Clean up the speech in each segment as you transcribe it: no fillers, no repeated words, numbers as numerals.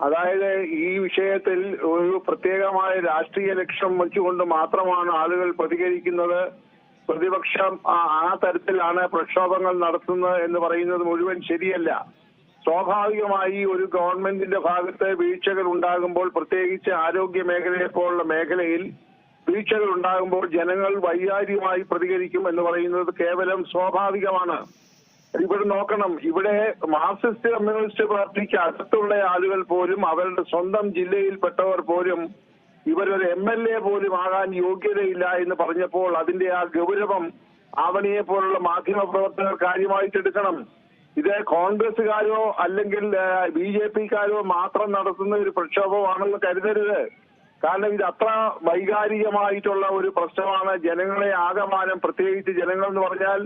അതായത് ഈ വിഷയത്തിൽ ഒരു പ്രത്യേകമായ രാഷ്ട്രീയ ലക്ഷ്യം വെച്ചുകൊണ്ട് മാത്രമാണ് ആളുകൾ പ്രതികരിക്കുന്നത്. പ്രതിപക്ഷം ആ തരത്തിലാണ് പ്രക്ഷോഭങ്ങൾ നടത്തുന്നത് എന്ന് പറയുന്നത് മുഴുവൻ ശരിയല്ല. സ്വാഭാവികമായി ഒരു ഗവൺമെന്റിന്റെ ഭാഗത്ത് വീഴ്ചകൾ ഉണ്ടാകുമ്പോൾ, പ്രത്യേകിച്ച് ആരോഗ്യ മേഖലയെ പോലുള്ള മേഖലയിൽ വീഴ്ചകൾ ഉണ്ടാകുമ്പോൾ ജനങ്ങൾ വൈകാരികമായി പ്രതികരിക്കും എന്ന് പറയുന്നത് കേവലം സ്വാഭാവികമാണ്. ഇവിടെ നോക്കണം, ഇവിടെ മാർക്സിസ്റ്റ് കമ്മ്യൂണിസ്റ്റ് പാർട്ടിക്ക് അകത്തുള്ള ആളുകൾ പോലും, അവരുടെ സ്വന്തം ജില്ലയിൽപ്പെട്ടവർ പോലും ഇവരൊരു MLA പോലും ആകാൻ യോഗ്യതയില്ല എന്ന് പറഞ്ഞപ്പോൾ അതിന്റെ ആ ഗൗരവം ആവണിയെ പോലുള്ള മാധ്യമ പ്രവർത്തകർ കാര്യമായിട്ടെടുക്കണം. ഇത് കോൺഗ്രസുകാരോ അല്ലെങ്കിൽ BJPക്കാരോ മാത്രം നടത്തുന്ന ഒരു പ്രക്ഷോഭമാണെന്ന് കരുതരുത്. കാരണം ഇത് അത്ര വൈകാരികമായിട്ടുള്ള ഒരു പ്രശ്നമാണ്. ജനങ്ങളെ ആകമാനം, പ്രത്യേകിച്ച് ജനങ്ങൾ എന്ന് പറഞ്ഞാൽ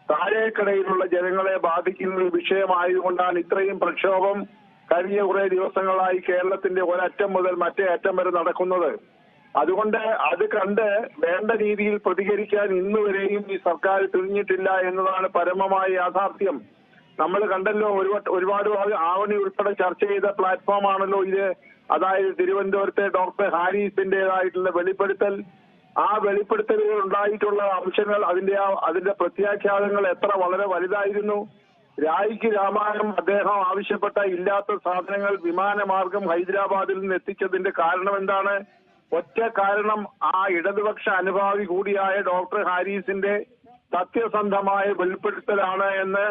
താഴേക്കടയിലുള്ള ജനങ്ങളെ ബാധിക്കുന്ന ഒരു വിഷയമായതുകൊണ്ടാണ് ഇത്രയും പ്രക്ഷോഭം കഴിഞ്ഞ കുറെ ദിവസങ്ങളായി കേരളത്തിന്റെ ഒരറ്റം മുതൽ മറ്റേ അറ്റം വരെ നടക്കുന്നത്. അതുകൊണ്ട് അത് കണ്ട് വേണ്ട രീതിയിൽ പ്രതികരിക്കാൻ ഇന്നുവരെയും ഈ സർക്കാർ തിരിഞ്ഞിട്ടില്ല എന്നതാണ് പരമമായ യാഥാർത്ഥ്യം. നമ്മൾ കണ്ടല്ലോ, ഒരുപാട് ആവണി ഉൾപ്പെടെ ചർച്ച ചെയ്ത പ്ലാറ്റ്ഫോമാണല്ലോ ഇത്. അതായത് തിരുവനന്തപുരത്തെ ഡോക്ടർ ഹാരിസിന്റേതായിട്ടുള്ള വെളിപ്പെടുത്തൽ, ആ വെളിപ്പെടുത്തലുകൾ ഉണ്ടായിട്ടുള്ള അംശങ്ങൾ, അതിന്റെ പ്രത്യാഘാതങ്ങൾ എത്ര വളരെ വലുതായിരുന്നു. രായ്ക്ക് രാമായണം അദ്ദേഹം ആവശ്യപ്പെട്ട ഇല്ലാത്ത സാധനങ്ങൾ വിമാനമാർഗം ഹൈദരാബാദിൽ നിന്ന് എത്തിച്ചതിന്റെ കാരണം എന്താണ്? ഒറ്റ കാരണം, ആ ഇടതുപക്ഷ അനുഭാവി കൂടിയായ ഡോക്ടർ ഹാരിസിന്റെ സത്യസന്ധമായ വെളിപ്പെടുത്തലാണ് എന്ന്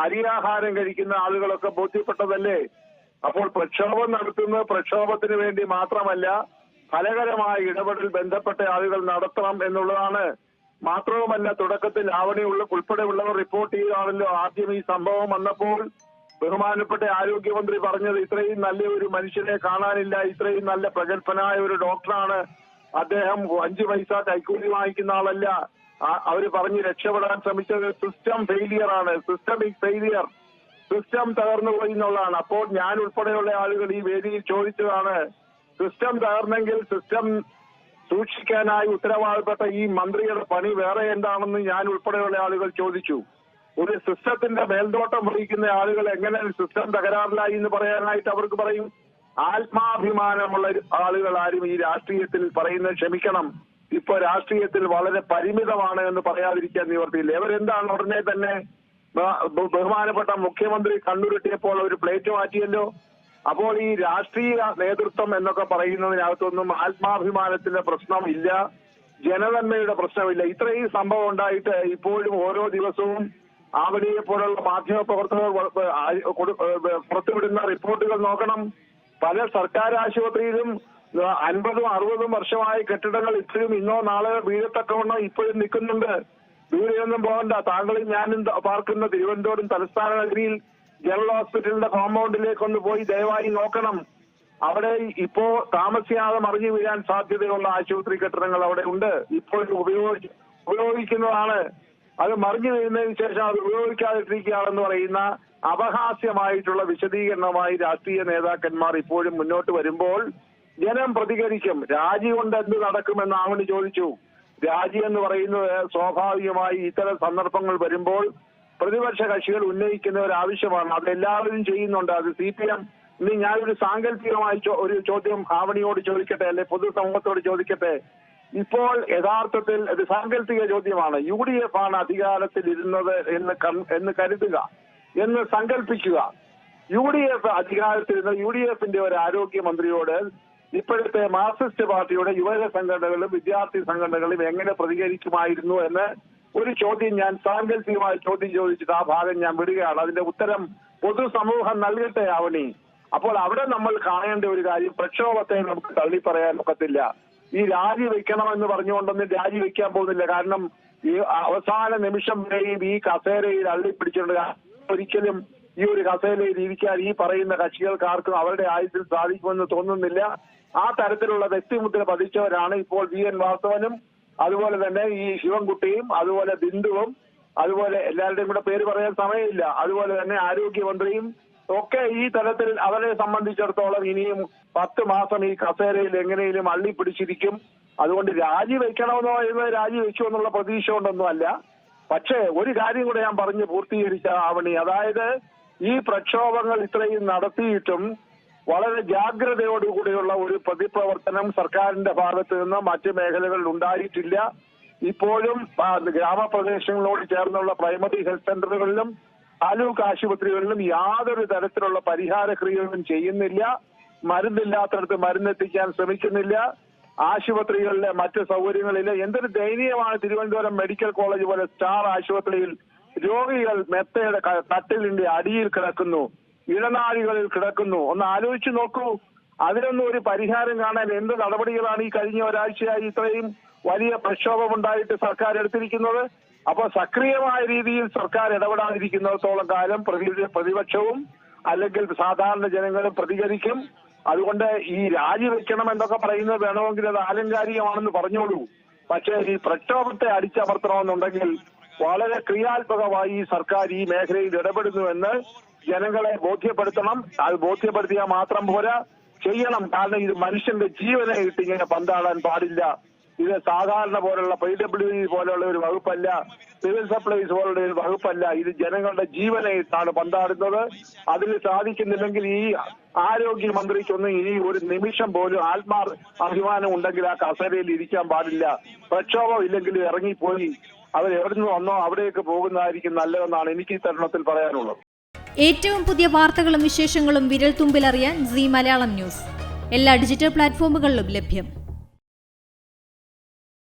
അരിയാഹാരം കഴിക്കുന്ന ആളുകളൊക്കെ ബോധ്യപ്പെട്ടതല്ലേ? അപ്പോൾ പ്രക്ഷോഭം നടത്തുന്നത് പ്രക്ഷോഭത്തിന് വേണ്ടി മാത്രമല്ല, ഫലകരമായ ഇടപെടൽ ബന്ധപ്പെട്ട ആളുകൾ നടത്തണം എന്നുള്ളതാണ്. മാത്രവുമല്ല, തുടക്കത്തിൽ ആവണി ഉൾപ്പെടെയുള്ളവർ റിപ്പോർട്ട് ചെയ്താണല്ലോ ആദ്യം ഈ സംഭവം വന്നപ്പോൾ ബഹുമാനപ്പെട്ട ആരോഗ്യമന്ത്രി പറഞ്ഞത്, ഇത്രയും നല്ല ഒരു മനുഷ്യനെ കാണാനില്ല, ഇത്രയും നല്ല പ്രഗത്ഭനായ ഒരു ഡോക്ടറാണ് അദ്ദേഹം, 5 പൈസ കൈക്കൂലി വാങ്ങിക്കുന്ന ആളല്ല. അവര് പറഞ്ഞ് രക്ഷപ്പെടാൻ ശ്രമിച്ചത് സിസ്റ്റം ഫെയിലിയർ ആണ്, സിസ്റ്റമിക് ഫെയിലിയർ, സിസ്റ്റം തകർന്നു പോയി എന്നുള്ളതാണ്. അപ്പോൾ ഞാൻ ഉൾപ്പെടെയുള്ള ആളുകൾ ഈ വേദിയിൽ ചോദിച്ചതാണ്, സിസ്റ്റം തകർന്നെങ്കിൽ സിസ്റ്റം സൂക്ഷിക്കാനായി ഉത്തരവാദപ്പെട്ട ഈ മന്ത്രിയുടെ പണി വേറെ എന്താണെന്ന് ഞാൻ ഉൾപ്പെടെയുള്ള ആളുകൾ ചോദിച്ചു. ഒരു സിസ്റ്റത്തിന്റെ മേൽനോട്ടം വഹിക്കുന്ന ആളുകൾ എങ്ങനെ സിസ്റ്റം തകരാറിലായി എന്ന് പറയാനായിട്ട് അവർക്ക് പറയും? ആത്മാഭിമാനമുള്ള ആളുകൾ ആരും ഈ രാഷ്ട്രീയത്തിൽ പറയുന്നത്, ക്ഷമിക്കണം, ഇപ്പൊ രാഷ്ട്രീയത്തിൽ വളരെ പരിമിതമാണ് എന്ന് പറയാതിരിക്കാൻ നിവർത്തിയില്ല. ഇവരെന്താണ് ഉടനെ തന്നെ ബഹുമാനപ്പെട്ട മുഖ്യമന്ത്രി കണ്ണുരുട്ടിയപ്പോൾ ഒരു പ്ലേറ്റ് മാറ്റിയല്ലോ. അപ്പോൾ ഈ രാഷ്ട്രീയ നേതൃത്വം എന്നൊക്കെ പറയുന്നതിനകത്തൊന്നും ആത്മാഭിമാനത്തിന്റെ പ്രശ്നമില്ല, ജനനന്മയുടെ പ്രശ്നമില്ല. ഇത്രയും സംഭവം ഉണ്ടായിട്ട് ഇപ്പോഴും ഓരോ ദിവസവും ആവണിയെ പോലുള്ള മാധ്യമ പ്രവർത്തകർ പുറത്തുവിടുന്ന റിപ്പോർട്ടുകൾ നോക്കണം. പല സർക്കാർ ആശുപത്രിയിലും 50-60 വർഷമായ കെട്ടിടങ്ങൾ ഇപ്പോഴും ഇന്നോ നാളെ വീഴത്തക്കവണ്ണം ഇപ്പോഴും നിൽക്കുന്നുണ്ട്. ദൂരെയൊന്നും പോകണ്ട, താങ്കളും ഞാനും പാർക്കുന്ന തിരുവനന്തപുരം തലസ്ഥാന നഗരിയിൽ ജനറൽ ഹോസ്പിറ്റലിന്റെ കോമ്പൗണ്ടിലേക്കൊന്ന് പോയി ദയവായി നോക്കണം. അവിടെ ഇപ്പോ താമസിയാതെ മറിഞ്ഞു വീഴാൻ സാധ്യതയുള്ള ആശുപത്രി കെട്ടിടങ്ങൾ അവിടെ ഉണ്ട്, ഇപ്പോൾ ഉപയോഗിക്കുന്നതാണ്. അത് മറിഞ്ഞു വീഴുന്നതിന് ശേഷം അത് ഉപയോഗിക്കാതിരിക്കുകയാണെന്ന് പറയുന്ന അപഹാസ്യമായിട്ടുള്ള വിശദീകരണമായി രാഷ്ട്രീയ നേതാക്കന്മാർ ഇപ്പോഴും മുന്നോട്ട് വരുമ്പോൾ ജനം പ്രതികരിക്കും. രാജി കൊണ്ട് എന്ത് നടക്കുമെന്ന് ആവണി ചോദിച്ചു. രാജി എന്ന് പറയുന്നത് സ്വാഭാവികമായി ഇത്തരം സന്ദർഭങ്ങൾ വരുമ്പോൾ പ്രതിപക്ഷ കക്ഷികൾ ഉന്നയിക്കുന്ന ഒരു ആവശ്യമാണ്. അത് എല്ലാവരും ചെയ്യുന്നുണ്ട്. അത് CPM. ഇനി ഞാനൊരു സാങ്കല്പികമായി ഒരു ചോദ്യം ആവണിയോട് ചോദിക്കട്ടെ, അല്ലെ പൊതുസമൂഹത്തോട് ചോദിക്കട്ടെ. ഇപ്പോൾ യഥാർത്ഥത്തിൽ ഇത് സാങ്കല്പിക ചോദ്യമാണ്. UDF ആണ് അധികാരത്തിൽ ഇരുന്നത് എന്ന് കരുതുക, എന്ന് സങ്കല്പിക്കുക. UDF അധികാരത്തിലിരുന്ന UDFന്റെ ഒരു ആരോഗ്യമന്ത്രിയോട് ഇപ്പോഴത്തെ മാർക്സിസ്റ്റ് പാർട്ടിയുടെ യുവജന സംഘടനകളും വിദ്യാർത്ഥി സംഘടനകളും എങ്ങനെ പ്രതികരിക്കുമായിരുന്നു എന്ന് ഒരു ചോദ്യം ഞാൻ സാങ്കല്പികമായ ചോദ്യം ചോദിച്ചിട്ട് ആ ഭാഗം ഞാൻ വിടുകയാണ്. അതിന്റെ ഉത്തരം പൊതുസമൂഹം നൽകട്ടെ ആവണി. അപ്പോൾ അവിടെ നമ്മൾ കാണേണ്ട ഒരു കാര്യം, പ്രക്ഷോഭത്തെ നമുക്ക് തള്ളിപ്പറയാൻ ഒക്കത്തില്ല. ഈ രാജിവെക്കണമെന്ന് പറഞ്ഞുകൊണ്ടൊന്നും രാജിവെക്കാൻ പോകുന്നില്ല. കാരണം ഈ അവസാന നിമിഷം വരെയും ഈ കസേരയിൽ അള്ളിപ്പിടിച്ചിട്ടുണ്ട്. ഒരിക്കലും ഈ ഒരു കസേരയിൽ ഇരിക്കാൻ ഈ പറയുന്ന കക്ഷികൾക്കാർക്കും അവരുടെ ആയുസ്സിൽ സാധിക്കുമെന്ന് തോന്നുന്നില്ല. ആ തരത്തിലുള്ള വ്യക്തിമുദ്ര പതിച്ചവരാണ് ഇപ്പോൾ VN വാസവനും, അതുപോലെ തന്നെ ഈ ശിവൻകുട്ടിയും, അതുപോലെ ബിന്ദുവും, അതുപോലെ എല്ലാവരുടെയും കൂടെ പേര് പറയാൻ സമയമില്ല, അതുപോലെ തന്നെ ആരോഗ്യമന്ത്രിയും ഒക്കെ ഈ തരത്തിൽ അവരെ സംബന്ധിച്ചിടത്തോളം ഇനിയും 10 മാസം ഈ കസേരയിൽ എങ്ങനെയും അള്ളിപ്പിടിച്ചിരിക്കും. അതുകൊണ്ട് രാജിവെക്കണമെന്നോ പറയുന്നത് രാജിവെച്ചു എന്നുള്ള പ്രതീക്ഷ കൊണ്ടൊന്നുമല്ല. പക്ഷേ ഒരു കാര്യം കൂടെ ഞാൻ പറഞ്ഞ് പൂർത്തീകരിച്ച ആവണി, അതായത് ഈ പ്രക്ഷോഭങ്ങൾ ഇത്രയും നടത്തിയിട്ടും വളരെ ജാഗ്രതയോടുകൂടിയുള്ള ഒരു പ്രതിപ്രവർത്തനം സർക്കാരിന്റെ ഭാഗത്ത് നിന്ന് മറ്റ് മേഖലകളിൽ ഉണ്ടായിട്ടില്ല. ഇപ്പോഴും ഗ്രാമപ്രദേശങ്ങളോട് ചേർന്നുള്ള പ്രൈമറി ഹെൽത്ത് സെന്ററുകളിലും താലൂക്ക് ആശുപത്രികളിലും യാതൊരു തരത്തിലുള്ള പരിഹാര ക്രിയകളും ചെയ്യുന്നില്ല. മരുന്നില്ലാത്തടത്ത് മരുന്നെത്തിക്കാൻ ശ്രമിക്കുന്നില്ല. ആശുപത്രികളിലെ മറ്റ് സൗകര്യങ്ങളില്ല. എന്തൊരു ദയനീയമാണ് തിരുവനന്തപുരം മെഡിക്കൽ കോളേജ് പോലെ സ്റ്റാർ ആശുപത്രിയിൽ രോഗികൾ മെത്തയുടെ കട്ടിലിന്റെ അടിയിൽ കിടക്കുന്നു, ഇടനാഴികളിൽ കിടക്കുന്നു. ഒന്ന് ആലോചിച്ചു നോക്കൂ. അതിനൊന്നും ഒരു പരിഹാരം കാണാൻ എന്ത് നടപടികളാണ് ഈ കഴിഞ്ഞ ഒരാഴ്ചയായി ഇത്രയും വലിയ പ്രക്ഷോഭമുണ്ടായിട്ട് സർക്കാർ എടുത്തിരിക്കുന്നത്? അപ്പൊ സക്രിയമായ രീതിയിൽ സർക്കാർ ഇടപെടാതിരിക്കുന്നിടത്തോളം കാലം പ്രതിപക്ഷവും അല്ലെങ്കിൽ സാധാരണ ജനങ്ങളും പ്രതികരിക്കും. അതുകൊണ്ട് ഈ രാജിവെക്കണം എന്നൊക്കെ പറയുന്നത് വേണമെങ്കിൽ അത് ആലങ്കാരികമാണെന്ന് പറഞ്ഞോളൂ. പക്ഷേ ഈ പ്രക്ഷോഭത്തെ അടിച്ചമർത്തണമെന്നുണ്ടെങ്കിൽ വളരെ ക്രിയാത്മകമായി ഈ സർക്കാർ ഈ മേഖലയിൽ ഇടപെടുന്നുവെന്ന് ജനങ്ങളെ ബോധ്യപ്പെടുത്തണം. അത് ബോധ്യപ്പെടുത്തിയാൽ മാത്രം പോരാ, ചെയ്യണം. കാരണം ഇത് മനുഷ്യന്റെ ജീവനെ ഇട്ട് ഇങ്ങനെ പന്താടാൻ പാടില്ല. ഇത് സാധാരണ പോലുള്ള PWD പോലുള്ള ഒരു വകുപ്പല്ല, സിവിൽ സപ്ലൈസ് പോലുള്ള ഒരു വകുപ്പല്ല. ഇത് ജനങ്ങളുടെ ജീവനെ ഇട്ടാണ് പന്താടുന്നത്. അതിന് സാധിക്കുന്നില്ലെങ്കിൽ ഈ ആരോഗ്യമന്ത്രിക്കൊന്നും ഇനി ഒരു നിമിഷം പോലും അഭിമാനം ഉണ്ടെങ്കിൽ ആ കസേരയിൽ ഇരിക്കാൻ പാടില്ല. പ്രക്ഷോഭം ഇല്ലെങ്കിൽ ഇറങ്ങിപ്പോയി അവരെവിടുന്ന് വന്നോ അവിടേക്ക് പോകുന്നതായിരിക്കും നല്ലതെന്നാണ് എനിക്ക് ഈ തരുണത്തിൽ പറയാനുള്ളത്. ഏറ്റവും പുതിയ വാർത്തകളും വിശേഷങ്ങളും വിരൽ തുമ്പിലറിയാൻ സീ മലയാളം ന്യൂസ് എല്ലാ ഡിജിറ്റൽ പ്ലാറ്റ്ഫോമുകളിലും ലഭ്യം.